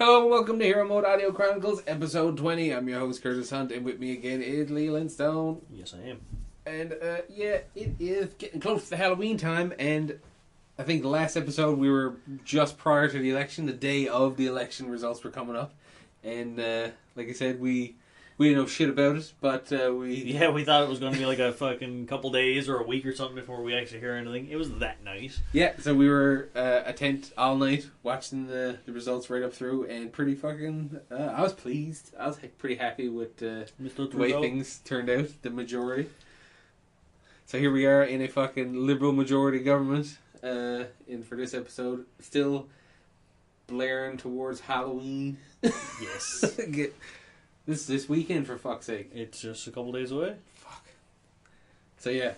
Hello and welcome to Hero Mode Audio Chronicles, episode 20. I'm your host, Curtis Hunt, and with me again is Leeland Stone. Yes, I am. And, it is getting close to Halloween time, and I think the last episode we were just prior to the election, the day of the election results were coming up. And, like I said, we didn't know shit about it, but we... Yeah, we thought it was going to be like a fucking couple days or a week or something before we actually hear anything. It was that nice. Yeah, so we were attent all night, watching the results right up through, and pretty fucking... I was pleased. I was pretty happy with the way things turned out, the majority. So here we are in a fucking liberal majority government, and for this episode, still blaring towards Halloween. Yes. This weekend, for fuck's sake. It's just a couple days away. Fuck. So yeah,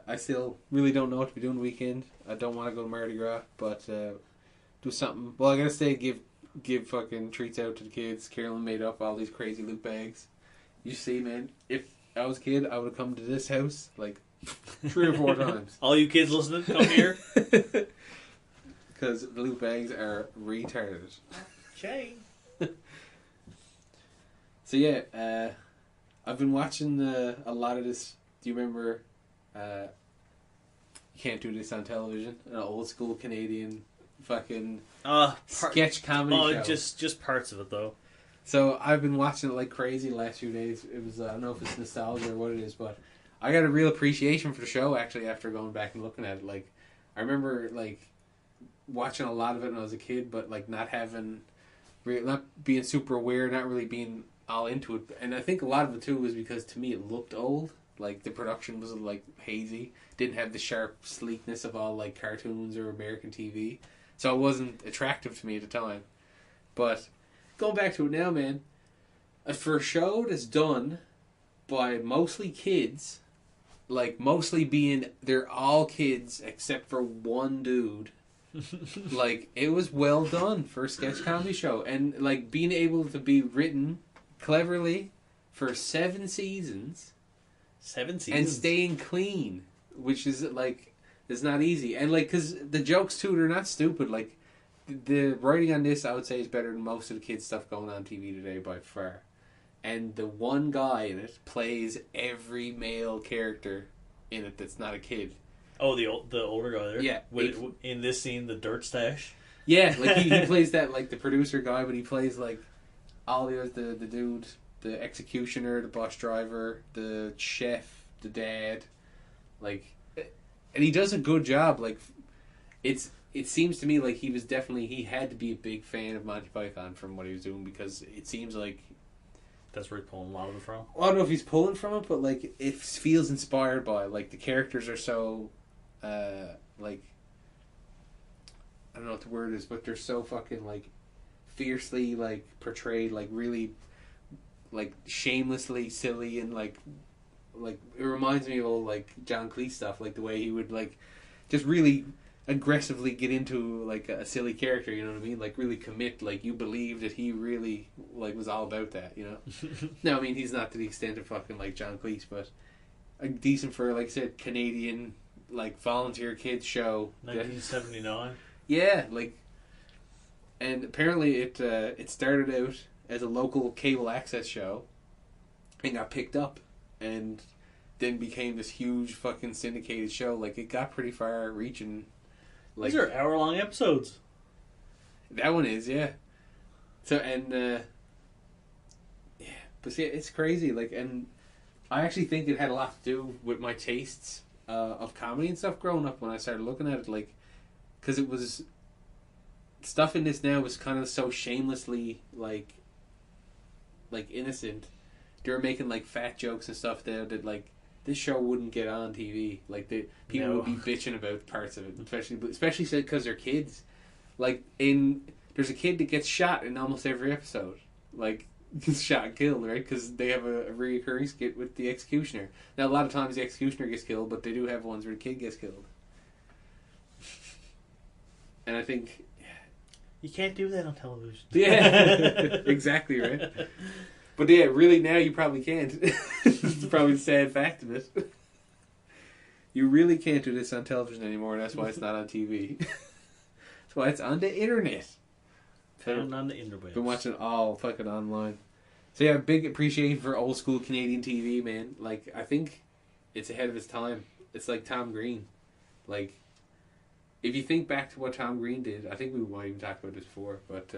I still really don't know what to be doing the weekend. I don't want to go to Mardi Gras, but do something. Well, I gotta stay give fucking treats out to the kids. Carolyn made up all these crazy loot bags. You see, man, if I was a kid, I would have come to this house like 3 or 4 times. All you kids listening, come here. Because the loot bags are retarded. Okay. So yeah, I've been watching a lot of this. Do you remember? You can't do this on television. An old school Canadian fucking sketch comedy show. Just parts of it though. So I've been watching it like crazy the last few days. It was I don't know if it's nostalgia or what it is, but I got a real appreciation for the show actually after going back and looking at it. Like I remember like watching a lot of it when I was a kid, but like not being super aware, not really being all into it. And I think a lot of it too was because to me it looked old. Like the production was like hazy, didn't have the sharp sleekness of all like cartoons or American TV, so it wasn't attractive to me at the time. But going back to it now, man, for a show that's done by mostly kids, like mostly being they're all kids except for one dude. Like it was well done for a sketch comedy show, and like being able to be written cleverly for 7 seasons. 7 seasons. And staying clean, which is like is not easy. And like because the jokes too, they're not stupid. Like the writing on this, I would say, is better than most of the kids stuff going on TV today by far. And the one guy in it plays every male character in it that's not a kid. Oh, the older guy there. Yeah. In this scene, the dirt stash. Yeah, like he plays that like the producer guy, but he plays like all the dude, the executioner, the bus driver, the chef, the dad, like, and he does a good job. Like, it seems to me like he had to be a big fan of Monty Python from what he was doing, because it seems like that's where he's pulling a lot of it from. Well, I don't know if he's pulling from it, but like it feels inspired by like the characters are so like I don't know what the word is, but they're so fucking like fiercely like portrayed, like really like shamelessly silly, and like it reminds me of old like John Cleese stuff, like the way he would like just really aggressively get into like a silly character, you know what I mean? Like really commit, like you believe that he really like was all about that, you know? No, I mean he's not to the extent of fucking like John Cleese, but decent for, like I said, Canadian like volunteer kids show. 1979. Yeah, like, and apparently it started out as a local cable access show and got picked up and then became this huge fucking syndicated show. Like it got pretty far reaching. Like, these are hour-long episodes. That one is, yeah. So, and, yeah, but see, it's crazy, like, and I actually think it had a lot to do with my tastes of comedy and stuff growing up when I started looking at it, like, because it was, stuff in this now was kind of so shamelessly, like innocent. They were making, like, fat jokes and stuff there that, like, this show wouldn't get on TV. Like people would be bitching about parts of it, especially because they're kids. Like there's a kid that gets shot in almost every episode. Like shot and killed, right? Because they have a reoccurring skit with the executioner. Now a lot of times the executioner gets killed, but they do have ones where the kid gets killed. And I think you can't do that on television. Yeah, exactly right. But yeah, really now you probably can't. It's probably the sad fact of it. You really can't do this on television anymore, and that's why it's not on TV. That's why it's on the internet. Found on the interwebs. Been watching it all fucking online. So yeah, big appreciation for old school Canadian TV, man. Like, I think it's ahead of its time. It's like Tom Green. Like, if you think back to what Tom Green did, I think we might even talk about this before, but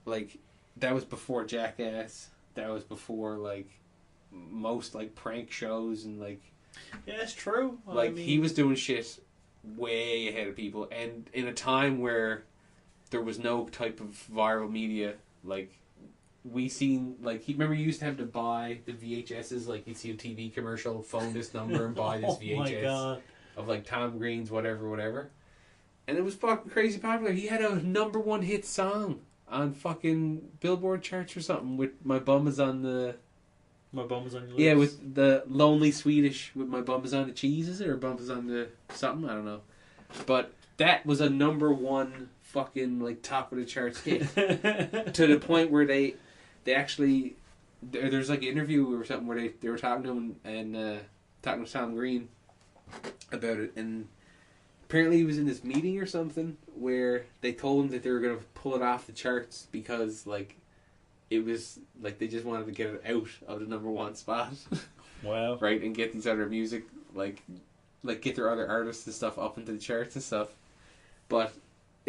like, that was before Jackass. That was before, like, most, like, prank shows and, like... Yeah, it's true. Like, he was doing shit way ahead of people, and in a time where there was no type of viral media, like, we seen, like, remember you used to have to buy the VHSs, like, you'd see a TV commercial, phone this number and buy this VHS my God. of, like, Tom Green's whatever, and it was fucking crazy popular. He had a #1 hit song on fucking Billboard charts or something with My Bum Is on the... My Bum Is on Your Lips. Yeah, with the Lonely Swedish, with My Bum Is on the Cheese, is it? Or Bum Is on the something? I don't know. But that was a #1 fucking, like, top of the charts hit. To the point where they actually... There's, like, an interview or something where they were talking to him and talking to Tom Green about it. And apparently he was in this meeting or something where they told him that they were going to pull it off the charts because, like, it was like they just wanted to get it out of the #1 spot. Wow. Right, and get these other music, like get their other artists and stuff up into the charts and stuff. But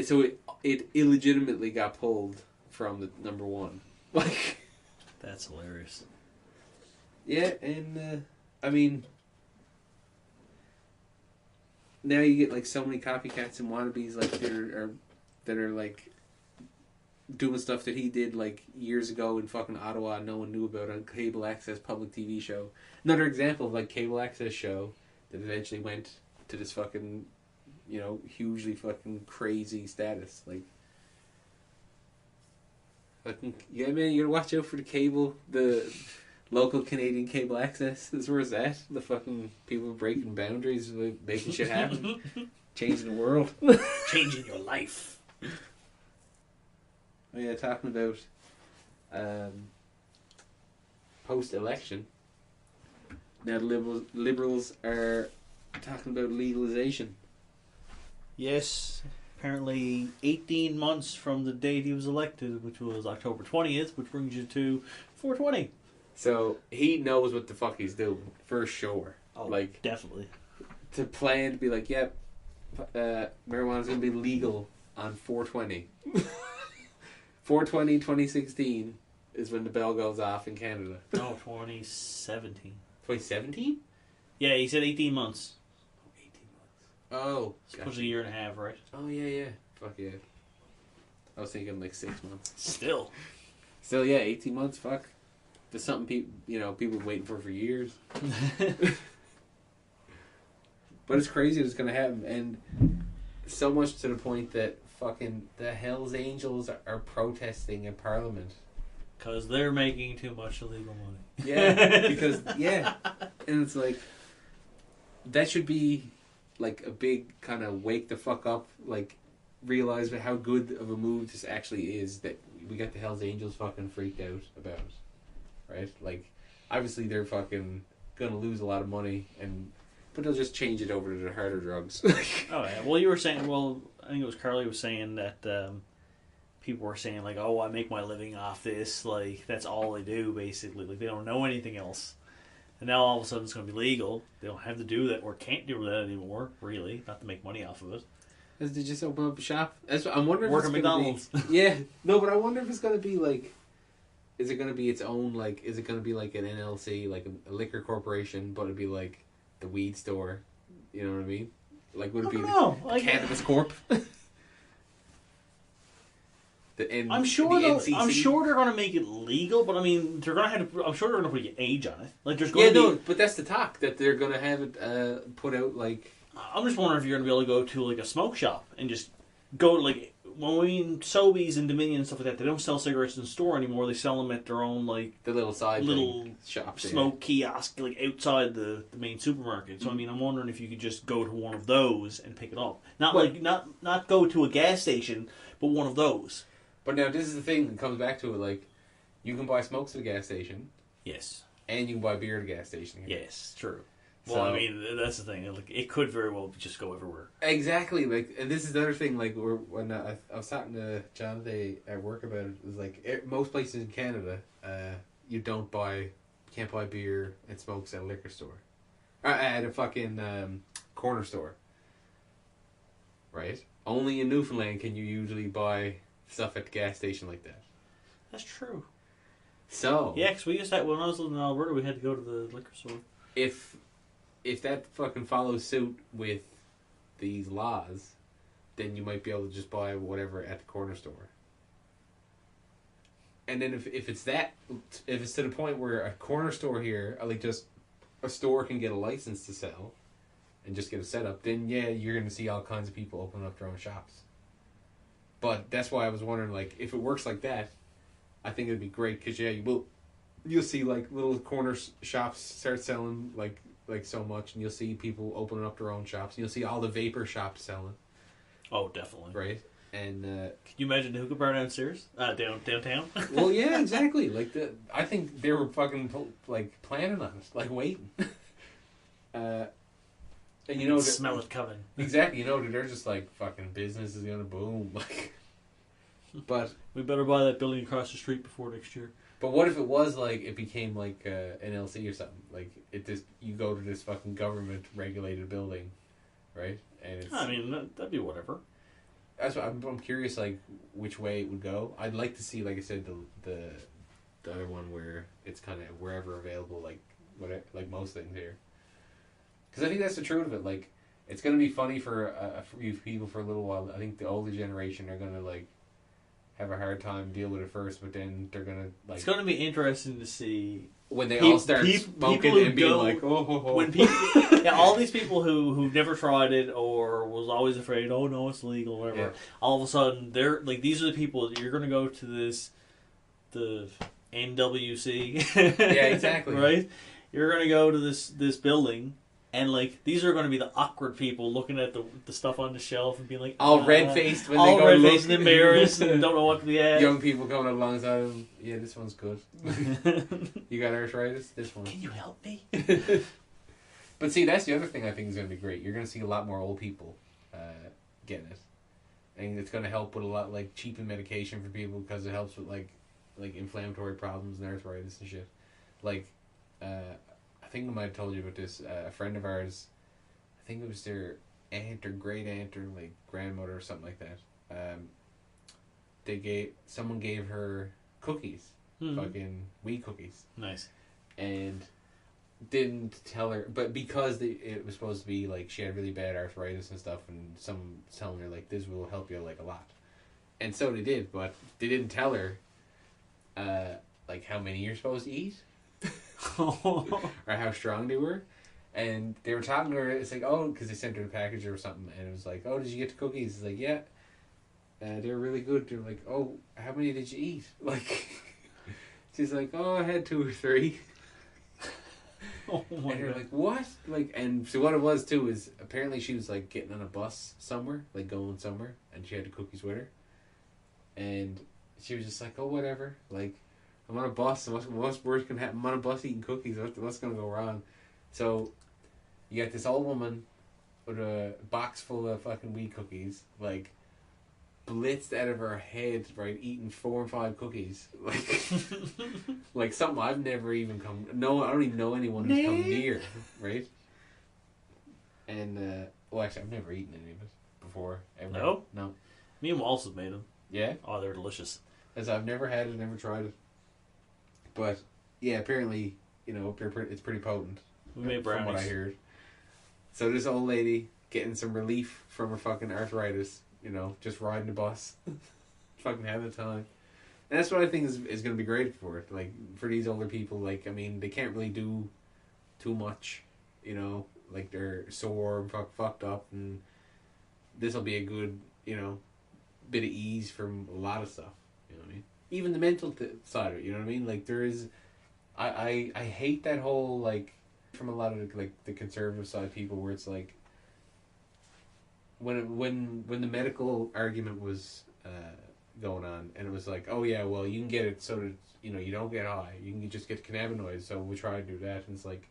so it illegitimately got pulled from the #1. Like, that's hilarious. Yeah, and I mean, now you get like so many copycats and wannabes like that are like doing stuff that he did like years ago in fucking Ottawa and no one knew about on cable access public TV show. Another example of like cable access show that eventually went to this fucking, you know, hugely fucking crazy status. Like, fucking, yeah, man, you gotta watch out for the local Canadian cable access. That's where it's at. The fucking people breaking boundaries, like, making shit happen, changing the world, changing your life. Oh yeah, talking about post-election. Now the liberals are talking about legalization. Yes, apparently 18 months from the date he was elected, which was October 20th, which brings you to 420. So he knows what the fuck he's doing, for sure. Oh, like, definitely. To plan to be like, yep, marijuana's going to be legal on 420. 420 2016 is when the bell goes off in Canada. Oh, 2017. 2017? Yeah, he said 18 months. 18 months. Oh. It was a year and a half, right? Oh, yeah. Fuck yeah. I was thinking like 6 months. Still, yeah, 18 months, fuck. There's something people have been waiting for years. But it's crazy that it's going to happen. And so much to the point that fucking the Hells Angels are protesting in Parliament. Because they're making too much illegal money. Yeah, because, yeah. And it's like, that should be like a big kind of wake the fuck up, like, realize how good of a move this actually is, that we got the Hells Angels fucking freaked out about it. Right? Like, obviously they're fucking gonna lose a lot of money, but they'll just change it over to the harder drugs. Oh, yeah. Well, you were saying, I think it was Carly was saying that people were saying, like, oh, I make my living off this. Like, that's all they do, basically. Like, they don't know anything else. And now all of a sudden it's going to be legal. They don't have to do that or can't do that anymore, really. Not to make money off of it. As they just open up a shop. I'm wondering Work if at it's McDonald's. Yeah. No, but I wonder if it's going to be, like... Is it going to be its own, like... Is it going to be, like, an NLC, like a liquor corporation, but it'd be, like, the weed store? You know what I mean? Like, would it be the Cannabis Corp? I'm sure they're going to make it legal, but I mean, they're going to have to. I'm sure they're going to put an age on it. Like, there's going to be. But that's the talk, that they're going to have it put out, like. I'm just wondering if you're going to be able to go to like a smoke shop and just go to, like, when we mean Sobeys and Dominion and stuff like that. They don't sell cigarettes in the store anymore. They sell them at their own, like, the little shops, smoke kiosk, like, outside the main supermarket. So I mean, I'm wondering if you could just go to one of those and pick it up. Not go to a gas station, but one of those. But now this is the thing that comes back to it, like, you can buy smokes at a gas station. Yes. And you can buy beer at a gas station. Yes, true. Well, I mean, that's the thing. Like, it could very well just go everywhere. Exactly. Like, and this is the other thing. Like, when I was talking to John today at work about it, was like most places in Canada, you can't buy beer and smokes at a liquor store, at a fucking corner store. Right. Only in Newfoundland can you usually buy stuff at the gas station like that. That's true. So yeah, because we used that when I was living in Alberta. We had to go to the liquor store. If that fucking follows suit with these laws, then you might be able to just buy whatever at the corner store. And then if it's to the point where a corner store here, like just a store can get a license to sell, and just get a setup, then yeah, you're gonna see all kinds of people open up their own shops. But that's why I was wondering, like, if it works like that, I think it'd be great, because yeah, you'll see like little corner shops start selling like so much, and you'll see people opening up their own shops, and you'll see all the vapor shops selling. Oh, definitely. Right. And can you imagine the hookah bar downstairs, downtown? Well, yeah, exactly. Like I think they were fucking like planning on it, like waiting. And you know, smell it coming. Exactly. You know, they're just like, fucking business is gonna boom. Like, but we better buy that building across the street before next year. But what if it was like, it became like an LC or something? Like, you go to this fucking government regulated building, right? And it's. I mean, that'd be whatever. That's what I'm curious, like, which way it would go. I'd like to see, like I said, the other one where it's kind of wherever available, like like most things here. Because I think that's the truth of it. Like, it's gonna be funny for a few people for a little while. I think the older generation are gonna like have a hard time deal with it first, but then they're gonna like. It's gonna be interesting to see when they all start smoking and being like, oh. When people, yeah, all these people who've never tried it or was always afraid, oh no, it's illegal, whatever. Yeah. All of a sudden, they're like, these are the people you're gonna go to the NWC. Yeah, exactly. Right. You're gonna go to this building. And, like, these are going to be the awkward people looking at the stuff on the shelf and being like... all red-faced when they go red red-faced and embarrassed and don't know what to be at. Young people coming up alongside them. Yeah, this one's good. You got arthritis? This one. Can you help me? But see, that's the other thing I think is going to be great. You're going to see a lot more old people getting it. And it's going to help with a lot, like, cheapen medication for people because it helps with, like inflammatory problems and arthritis and shit. Like, I think I might have told you about this. A friend of ours, I think it was their aunt or great aunt or like grandmother or something like that. Someone gave her cookies, fucking weed cookies. Nice. And didn't tell her, but because it was supposed to be like she had really bad arthritis and stuff, and someone telling her like this will help you like a lot, and so they did, but they didn't tell her, like how many you're supposed to eat. Or how strong they were, and they were talking to her. It's like, oh, because they sent her the package or something, and it was like, oh, did you get the cookies? It's like, yeah, they're really good. They're like, oh, how many did you eat? Like, she's like, oh, I had 2 or 3. Oh my and they're God. like, what? Like, and so what it was too is apparently she was like getting on a bus somewhere, like going somewhere, and she had the cookies with her, and she was just like, oh, whatever, like. I'm on a bus, and what's worse can happen? I'm on a bus eating cookies. What's going to go wrong? So, you got this old woman with a box full of fucking weed cookies, like, blitzed out of her head, right, eating 4 and 5 cookies. Like, like something I've never even come... No, I don't even know anyone who's come near, right? And, well, actually, I've never eaten any of it before. Ever. No? No. Me and Walls have made them. Yeah? Oh, they're delicious. As I've never had it, never tried it. But, yeah, apparently, you know, it's pretty potent. We made brownies. From what I heard. So this old lady getting some relief from her fucking arthritis, you know, just riding the bus. Fucking having the time. And that's what I think is going to be great for it. Like, for these older people, like, I mean, they can't really do too much, you know. Like, they're sore and fucked up. And this will be a good, you know, bit of ease from a lot of stuff. You know what I mean? Even the mental side of it, you know what I mean? Like, there is... I hate that whole, like... From a lot of, like, the conservative side people where it's, like... When the medical argument was going on, and it was like, oh, yeah, well, you can get it so that, you know, you don't get high. You can just get cannabinoids, so we try to do that. And it's like...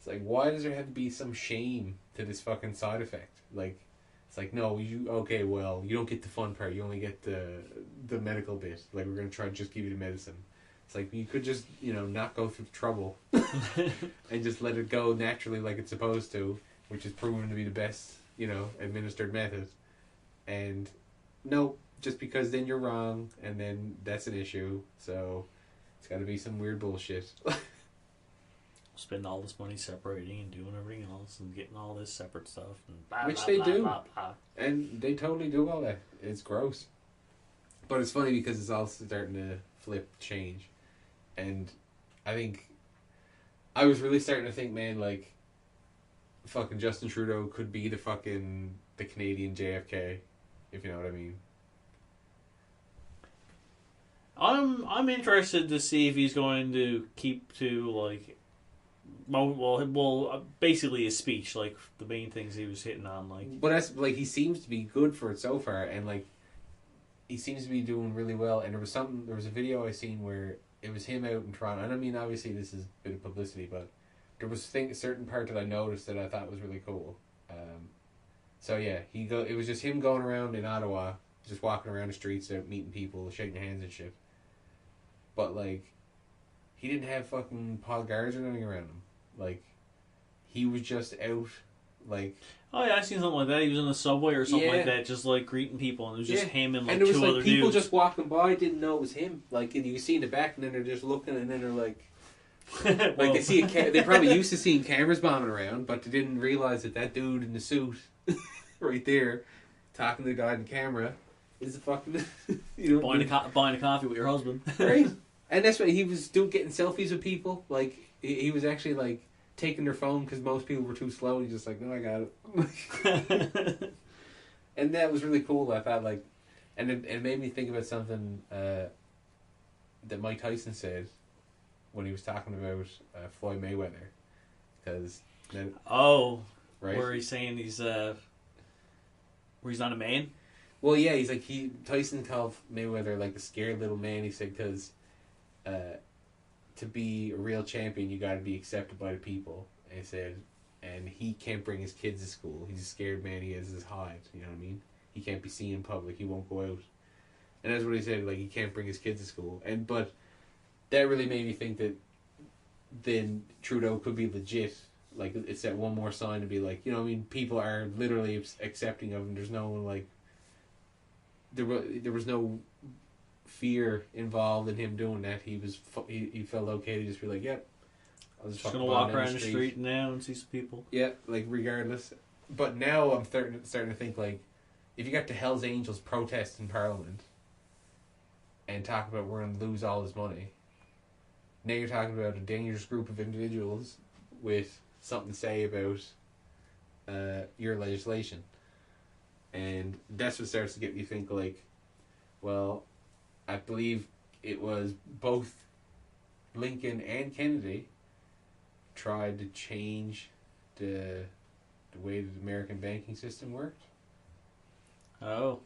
It's like, why does there have to be some shame to this fucking side effect? Like, it's like, no, okay, well, you don't get the fun part. You only get the medical bit. Like, we're gonna try to just give you the medicine. It's like, you could just, not go through the trouble and just let it go naturally like it's supposed to, which is proven to be the best, administered method. And no, just because then you're wrong, and then that's an issue. So it's got to be some weird bullshit. Spend all this money separating and doing everything else and getting all this separate stuff. And blah, Which blah, they blah, do. blah, blah. And they totally do all that. It's gross. But it's funny because it's all starting to change. And I think I was really starting to think, man, like, fucking Justin Trudeau could be the Canadian JFK, if you know what I mean. I'm interested to see if he's going to keep to, like, basically his speech, like the main things he was hitting on, like. But that's like, he seems to be good for it so far, and like, he seems to be doing really well. And there was a video I seen where it was him out in Toronto, and I mean, obviously this is a bit of publicity, but there was a certain part that I noticed that I thought was really cool. So yeah, it was just him going around in Ottawa, just walking around the streets, out meeting people, shaking hands and shit. But like, he didn't have fucking Paul Guards or anything around him. Like, he was just out, like. Oh yeah, I seen something like that. He was in the subway or something like that, just like greeting people, and it was just him and like two other dudes. And there was like people just walking by, didn't know it was him. Like, and you see in the back, and then they're just looking, and then they're like, like they see they're probably used to seeing cameras bombing around, but they didn't realize that dude in the suit, right there, talking to the guy in the camera, is a fucking buying a coffee with your husband, right? And that's what he was doing, getting selfies with people. Like, he was actually like taking their phone because most people were too slow. He's just like, no, I got it. And that was really cool. I thought, like, and it made me think about something that Mike Tyson said when he was talking about Floyd Mayweather, because right, where he's saying where he's not a man. Well, yeah, he's like, Tyson called Mayweather like a scared little man. He said, because to be a real champion, you got to be accepted by the people. And he said, and he can't bring his kids to school. He's a scared man. He has his hide. You know what I mean? He can't be seen in public. He won't go out. And that's what he said. Like, he can't bring his kids to school. But that really made me think that then Trudeau could be legit. Like, it's that one more sign to be like, you know what I mean? People are literally accepting of him. There's no, like, there was no fear involved in him doing that. He felt okay to just be like, yep. I was just gonna walk around the street now and see some people. Yeah, like, regardless. But now I'm starting to think, like, if you got the Hells Angels protest in Parliament and talk about we're going to lose all this money, now you're talking about a dangerous group of individuals with something to say about your legislation. And that's what starts to get me think, like, well, I believe it was both Lincoln and Kennedy tried to change the way the American banking system worked. Oh.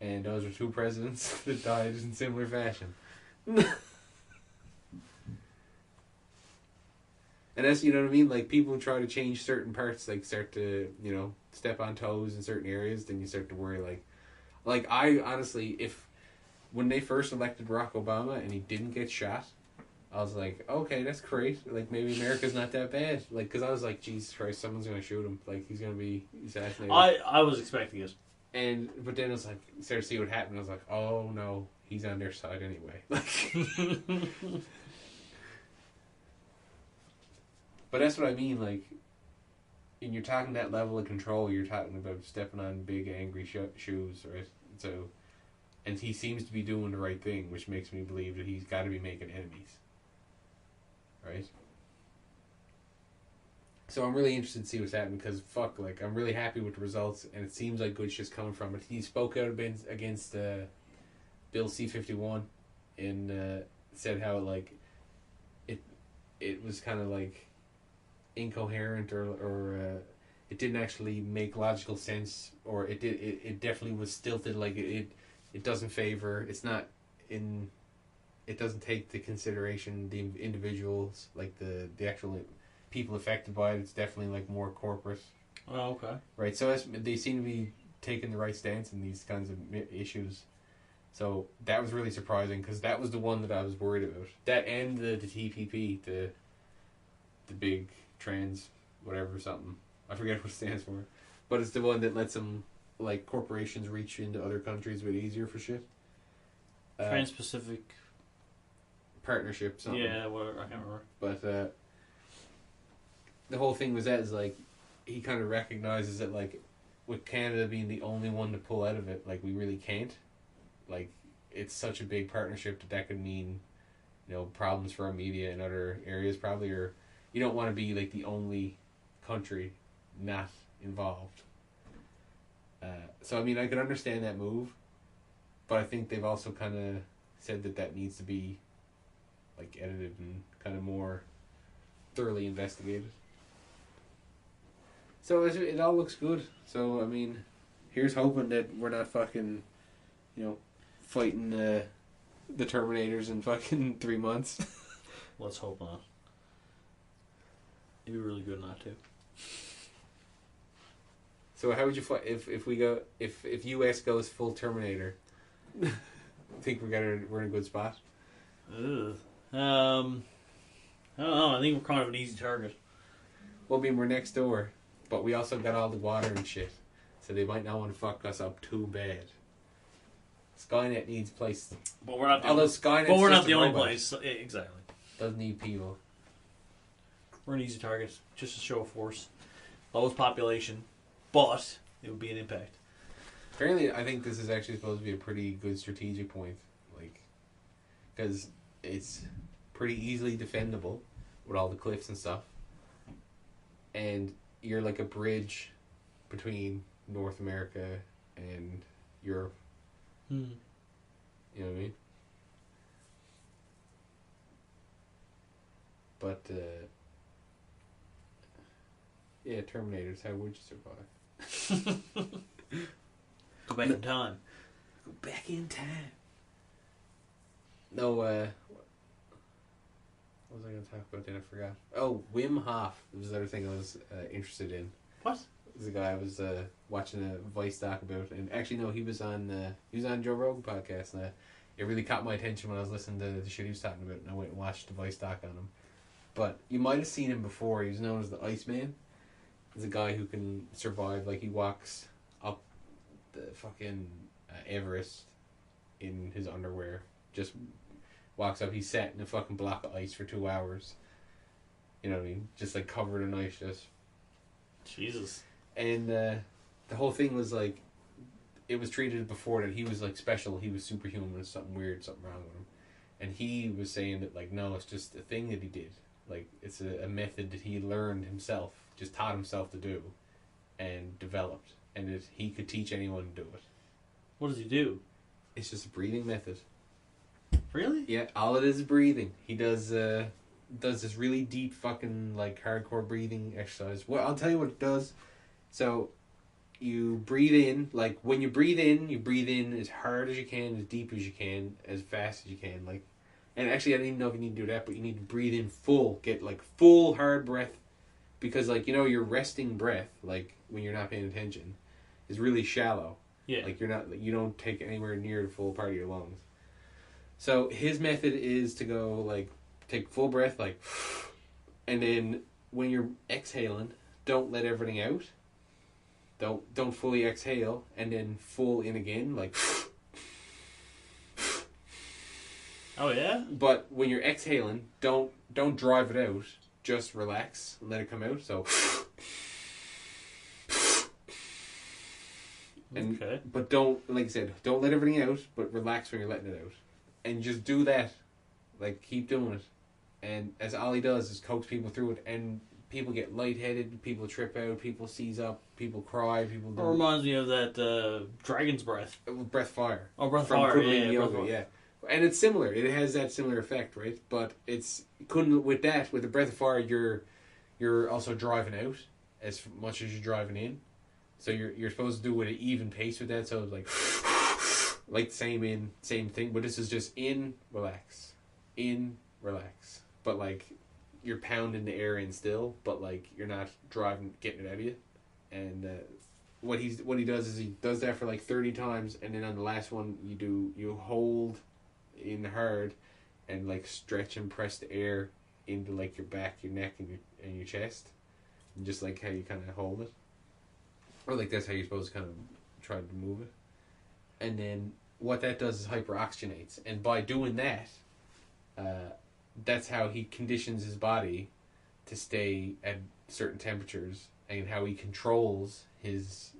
And those are two presidents that died in similar fashion. And that's, you know what I mean? Like, people who try to change certain parts, like, start to, step on toes in certain areas, then you start to worry, like I honestly, when they first elected Barack Obama and he didn't get shot, I was like, okay, that's great. Like, maybe America's not that bad. Like, because I was like, Jesus Christ, someone's going to shoot him. Like, he's going to be assassinated. I was expecting it. But then it was like, started to see what happened. I was like, oh no, he's on their side anyway. Like, but that's what I mean. Like, and you're talking that level of control. You're talking about stepping on big angry shoes, right? So, and he seems to be doing the right thing, which makes me believe that he's got to be making enemies, right? So I'm really interested to see what's happening, because like, I'm really happy with the results, and it seems like good shit's coming from it. He spoke out against Bill C-51 and said how, like, it was kind of like incoherent or it didn't actually make logical sense, or it definitely was stilted. Like, it doesn't favor, it doesn't take into consideration the individuals, like the actual people affected by it. It's definitely like more corporate. Oh, okay. Right, so they seem to be taking the right stance in these kinds of issues. So that was really surprising because that was the one that I was worried about. That and the TPP, the big trans whatever something. I forget what it stands for, but it's the one that lets them like corporations reach into other countries a bit easier for shit. Trans-Pacific Partnership, something. Yeah, whatever. I can't remember. But the whole thing was that is like he kind of recognizes that like with Canada being the only one to pull out of it, like we really can't. Like it's such a big partnership that could mean, you know, problems for our media in other areas probably, or you don't want to be like the only country not involved. So I mean, I could understand that move, but I think they've also kind of said that needs to be like edited and kind of more thoroughly investigated. So it all looks good. So I mean, here's hoping that we're not fucking, you know, fighting the Terminators in fucking 3 months. Let's hope not. It'd be really good not to. So how would you fight if we go if US goes full Terminator? Think we're in a good spot? Ugh. I don't know. I think we're kind of an easy target. Well, I mean, we're next door, but we also got all the water and shit, so they might not want to fuck us up too bad. Skynet needs place. But we're not. Although Skynet, but we're not the only place. So, exactly. Doesn't need people. We're an easy target, just a show of force, lowest population, but it would be an impact. Apparently, I think this is actually supposed to be a pretty good strategic point, like, because it's pretty easily defendable with all the cliffs and stuff, and you're like a bridge between North America and Europe. You know what I mean? But yeah, Terminators. How would you survive? Go back in time. Go back in time. No, what was I going to talk about then? I forgot. Oh, Wim Hof was the other thing I was interested in. What? There's a guy I was watching a Vice doc about, and actually no, he was on Joe Rogan podcast, and it really caught my attention when I was listening to the shit he was talking about, and I went and watched the Vice doc on him. But you might have seen him before. He was known as the Iceman. He's a guy who can survive. Like, he walks up the fucking Everest in his underwear. Just walks up. He's sat in a fucking block of ice for 2 hours. You know what I mean? Just like covered in ice. Just Jesus. And the whole thing was like, it was treated before that he was like special. He was superhuman. There's something weird, something wrong with him. And he was saying that like, no, it's just a thing that he did. Like, it's a method that he learned himself, just taught himself to do, and developed, and that he could teach anyone to do it. What does he do? It's just a breathing method. Really? Yeah, all it is breathing. He does this really deep fucking like hardcore breathing exercise. Well, I'll tell you what it does. So, you breathe in, like when you breathe in as hard as you can, as deep as you can, as fast as you can, like. And actually, I don't even know if you need to do that, but you need to breathe in full, get like full hard breath, because like, you know, your resting breath, like when you're not paying attention, is really shallow. Yeah. Like you don't take anywhere near the full part of your lungs. So his method is to go like take full breath, like, and then when you're exhaling, don't let everything out. Don't fully exhale, and then full in again, like. Oh yeah. But when you're exhaling, don't drive it out. Just relax and let it come out. So. And, okay. But don't, like I said, don't let everything out. But relax when you're letting it out, and just do that. Like, keep doing it, and as all he does is coax people through it, and people get lightheaded, people trip out, people seize up, people cry, people. It reminds me of that dragon's breath. Breath fire. Oh, breath from fire. Kundalini Yeah, yoga, yeah. And it's similar. It has that similar effect, right? But it's couldn't with the breath of fire. You're also driving out as much as you're driving in, so you're supposed to do it at an even pace with that. So it's like same thing. But this is just in, relax, but like you're pounding the air in still, but like you're not getting it out of you. And what he does is he does that for like 30 times, and then on the last one you hold in hard, and like stretch and press the air into like your back, your neck, and your chest, and just like how you kind of hold it, or like that's how you're supposed to kind of try to move it. And then what that does is hyperoxygenates, and by doing that, that's how he conditions his body to stay at certain temperatures, and how he controls his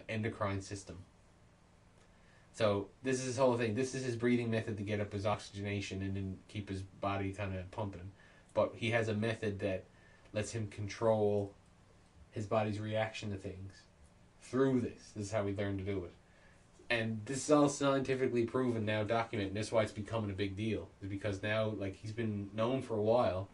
endocrine system. So this is his whole thing. This is his breathing method to get up his oxygenation and then keep his body kind of pumping. But he has a method that lets him control his body's reaction to things through this. This is how we learn to do it. And this is all scientifically proven now, documented. And that's why it's becoming a big deal. Is because now, like, he's been known for a while,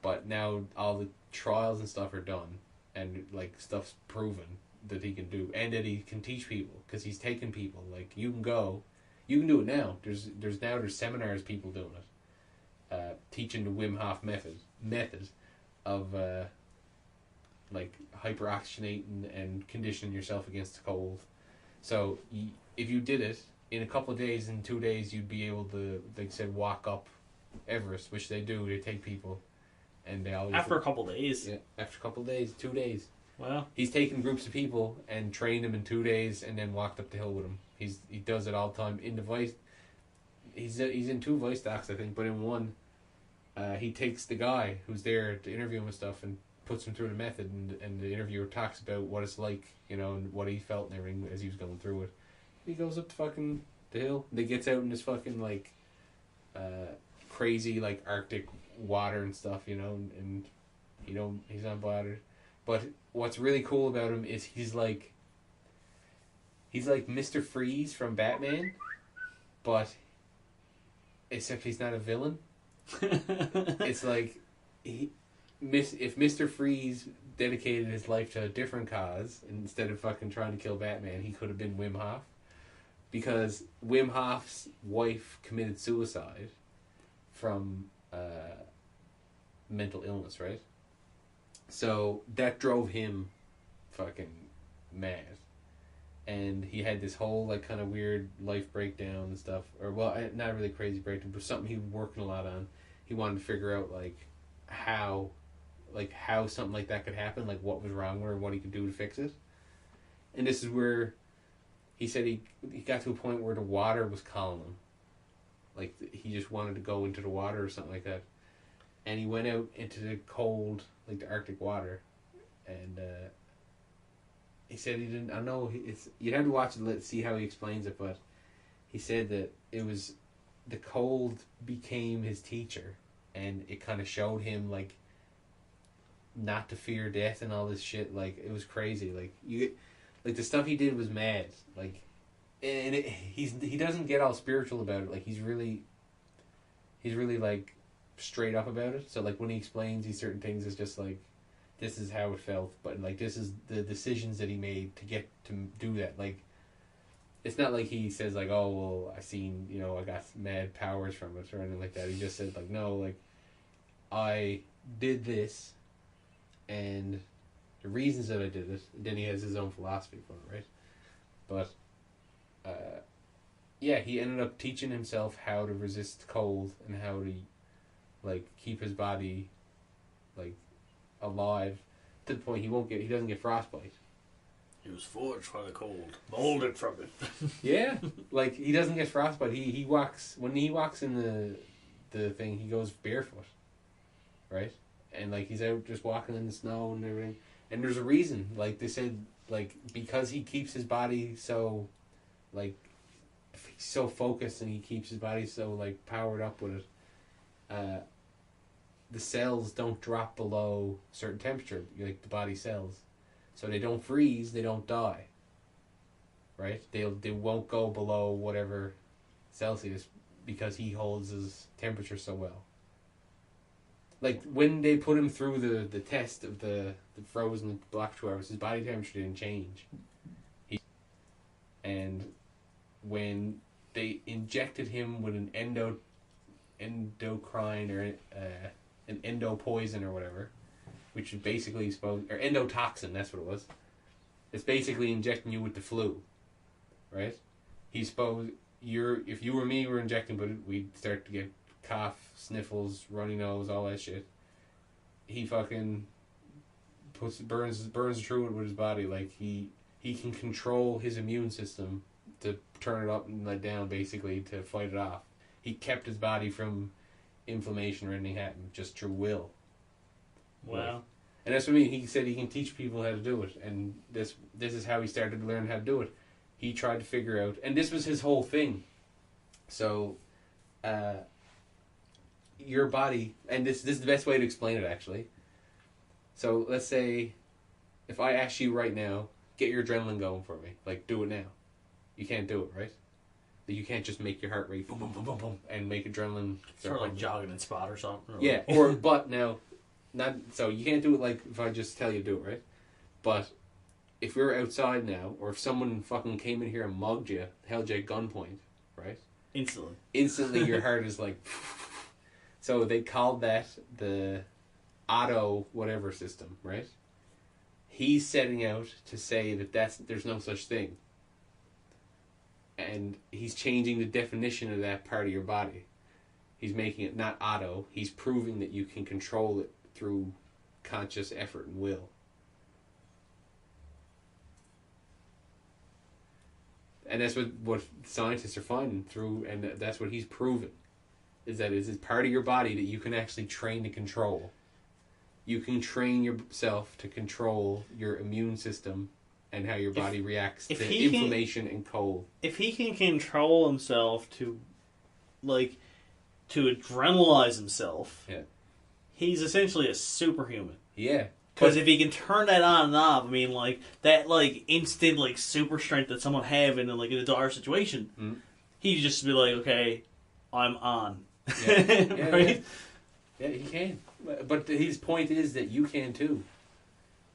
but now all the trials and stuff are done, and like stuff's proven that he can do, and that he can teach people, because he's taken people. Like, you can do it now. There's seminars, people doing it, teaching the Wim Hof method of like hyperoxygenating and conditioning yourself against the cold. So if you did it in a couple of days, in 2 days, you'd be able to, like I said, walk up Everest, which they do. They take people, and they always After a couple of days. Yeah, after a couple of days, 2 days. Wow. He's taken groups of people and trained them in 2 days, and then walked up the hill with them. He does it all the time in the voice. He's in 2 voice docs, I think, but in one, he takes the guy who's there to interview him and stuff, and puts him through the method, and the interviewer talks about what it's like, you know, and what he felt and everything as he was going through it. He goes up the hill. They gets out in this fucking like crazy like Arctic water and stuff, you know, and you know he's not bothered. But what's really cool about him is he's like Mr. Freeze from Batman, but except he's not a villain. It's like if Mr. Freeze dedicated his life to a different cause, instead of fucking trying to kill Batman, he could have been Wim Hof. Because Wim Hof's wife committed suicide from mental illness, right? So that drove him fucking mad. And he had this whole like kind of weird life breakdown and stuff. Or, well, not really crazy breakdown, but something he was working a lot on. He wanted to figure out how something like that could happen, like what was wrong with her and what he could do to fix it. And this is where he said he got to a point where the water was calling him. Like, he just wanted to go into the water or something like that. And he went out into the cold, like the Arctic water. And he said he didn't, I know, you'd have to watch it to see how he explains it, but he said that it was, the cold became his teacher. And it kind of showed him, like, not to fear death and all this shit. Like, it was crazy. Like the stuff he did was mad. Like, and he doesn't get all spiritual about it. Like, he's really like straight up about it. So like when he explains these certain things, it's just like, this is how it felt. But like, this is the decisions that he made to get to do that. Like, it's not like he says like, oh well, I got mad powers from it or anything like that. He just said like, no, like, I did this, and the reasons that I did it. Then he has his own philosophy for it, right? But yeah, he ended up teaching himself how to resist cold and how to like keep his body like alive to the point he doesn't get frostbite. He was forged for the cold, molded from it. Yeah, like he doesn't get frostbite. He walks in the thing. He goes barefoot, right? And like he's out just walking in the snow and everything. And there's a reason. Like they said, like because he keeps his body so, like, he's so focused and he keeps his body so like powered up with it. The cells don't drop below a certain temperature, like the body cells. So they don't freeze, they don't die. Right? They won't go below whatever Celsius because he holds his temperature so well. Like when they put him through the test of the frozen block 2 hours, his body temperature didn't change. And when they injected him with an endocrine or an endo poison or whatever, which is basically supposed, or endotoxin, that's what it was. It's basically injecting you with the flu, right? He's supposed, if you or me were injecting, but we'd start to get cough, sniffles, runny nose, all that shit. He fucking burns through it with his body. Like he can control his immune system to turn it up and let down, basically, to fight it off. He kept his body from inflammation or anything happening just through will. Wow. Like, and that's what I mean. He said he can teach people how to do it, and this is how he started to learn how to do it. He tried to figure out, and this was his whole thing. So, your body, and this is the best way to explain it, actually. So let's say, if I ask you right now, get your adrenaline going for me, like do it now. You can't do it, right? You can't just make your heart rate boom, boom, boom, boom, boom, and make adrenaline. Sort of like jogging in spot or something. Or yeah, or but now, not so you can't do it like if I just tell you to do it, right? But if we're outside now, or if someone fucking came in here and mugged you, held you at gunpoint, right? Instantly, your heart is like. So they called that the auto whatever system, right? He's setting out to say that there's no such thing. And he's changing the definition of that part of your body. He's making it not auto. He's proving that you can control it through conscious effort and will. And that's what scientists are finding through, and that's what he's proving. Is that it's part of your body that you can actually train to control. You can train yourself to control your immune system and how your body reacts to inflammation and cold. If he can control himself to adrenalize himself, yeah, he's essentially a superhuman. Yeah. Because if he can turn that on and off, I mean, like, that, like, instant, like, super strength that someone have in a dire situation, he'd just be like, okay, I'm on. Yeah. Right? Yeah, he can. But his point is that you can too.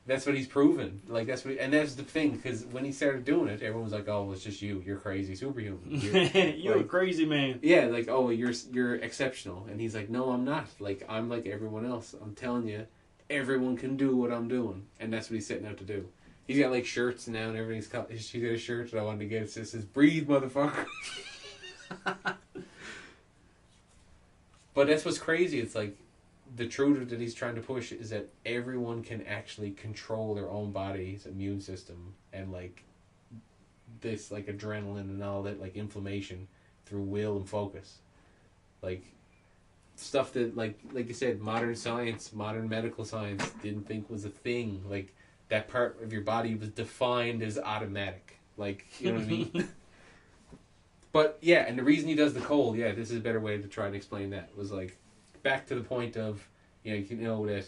That's what he's proven. Like and that's the thing. Because when he started doing it, everyone was like, "Oh, well, it's just you. You're crazy, superhuman. You're a crazy man." Yeah, like, oh, you're exceptional. And he's like, "No, I'm not. Like, I'm like everyone else. I'm telling you, everyone can do what I'm doing." And that's what he's setting out to do. He's got like shirts now and everything. She's got a shirt that I wanted to get. It says, "Breathe, motherfucker." But that's what's crazy. It's like the truth that he's trying to push is that everyone can actually control their own body's immune system and like this like adrenaline and all that like inflammation through will and focus. Like stuff that like you said, modern science, modern medical science didn't think was a thing. Like that part of your body was defined as automatic. Like, you know what I mean? But, yeah, and the reason he does the cold, this is a better way to try and explain that, was, like, back to the point of, you know that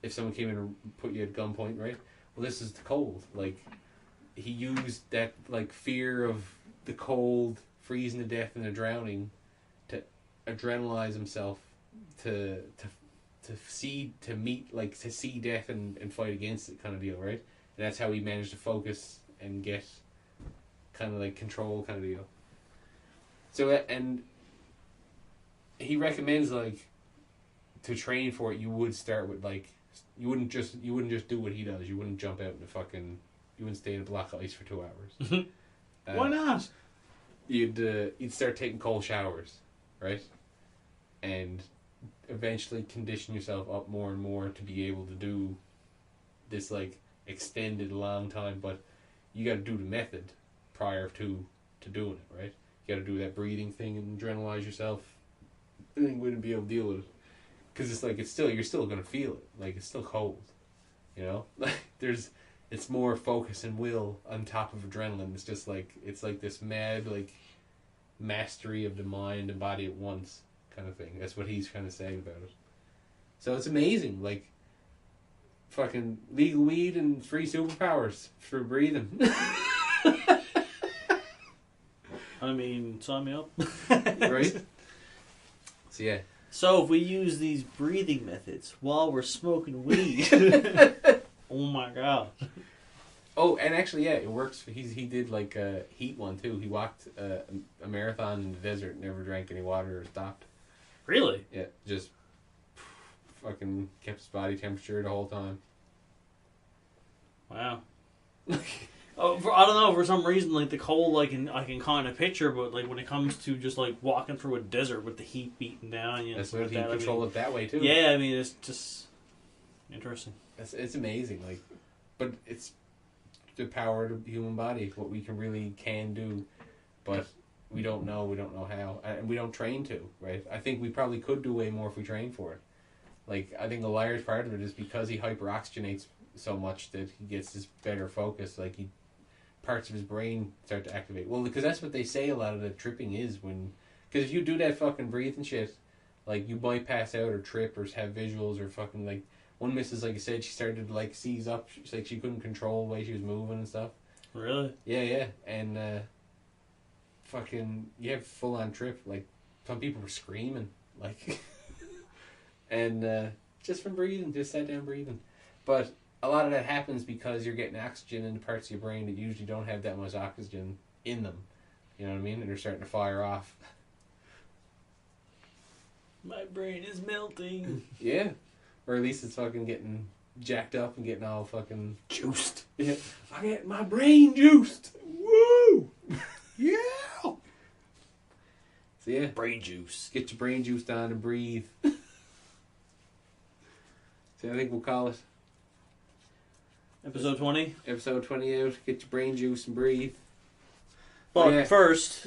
if someone came in and put you at gunpoint, right? Well, this is the cold. Like, he used that, like, fear of the cold, freezing to death and the drowning to adrenalize himself to see death and fight against it kind of deal, right? And that's how he managed to focus and get kind of like control kind of deal. So and he recommends like to train for it, you would start with like you wouldn't just do what he does. You wouldn't jump out in you wouldn't stay in a block of ice for 2 hours. Why not? You'd start taking cold showers, right? And eventually condition yourself up more and more to be able to do this like extended long time, but you got to do the method prior to doing it, right? You got to do that breathing thing and adrenalize yourself. I think we wouldn't be able to deal with it because it's like you're still gonna feel it. Like it's still cold, you know. Like it's more focus and will on top of adrenaline. It's just like it's like this mad like mastery of the mind and body at once kind of thing. That's what he's kind of saying about it. So it's amazing, like fucking legal weed and free superpowers for breathing. I mean, sign me up. Right? So, yeah. So, if we use these breathing methods while we're smoking weed... oh, my God. Oh, and actually, yeah, it works. He did, like, a heat one, too. He walked a marathon in the desert, never drank any water or stopped. Really? Yeah, just fucking kept his body temperature the whole time. Wow. I don't know, for some reason, like, the cold I can kind of picture, but, like, when it comes to just, like, walking through a desert with the heat beating down, that's what you control it that way, too. Yeah, I mean, it's just interesting. It's amazing, like, but it's the power of the human body, what we can do, but we don't know how, and we don't train to, right? I think we probably could do way more if we trained for it. Like, I think the large part of it is because he hyperoxygenates so much that he gets this better focus, like, parts of his brain start to activate. Well, because that's what they say a lot of the tripping is, because if you do that fucking breathing shit, like, you might pass out or trip or have visuals or fucking, like, one missus, like I said, she started to, like, seize up. She's like, she couldn't control the way she was moving and stuff. Really? Yeah. And, fucking, full on trip. Like, some people were screaming. Like, and, just from breathing, just sat down breathing. But a lot of that happens because you're getting oxygen in the parts of your brain that usually don't have that much oxygen in them. You know what I mean? And they're starting to fire off. My brain is melting. Yeah. Or at least it's fucking getting jacked up and getting all fucking juiced. Yeah. I get my brain juiced. Woo! Yeah! So yeah. Brain juice. Get your brain juiced on and breathe. So I think we'll call it Episode 20? Episode 20 out. Get your brain juice and breathe. But first...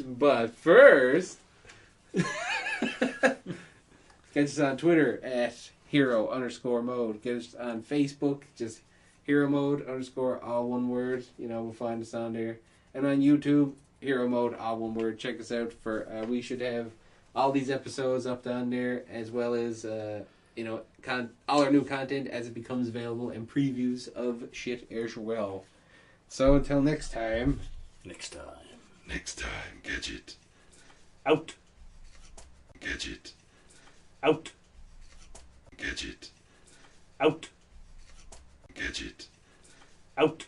Get us on Twitter at hero_mode. Get us on Facebook, just hero mode _ all one word. You know, we'll find us on there. And on YouTube, hero mode, all one word. Check us out for, we should have all these episodes up on there, as well as, all our new content as it becomes available and previews of shit as well. So until next time. Next time, Gadget. out. Gadget. Out. Gadget. Out. Gadget. Out.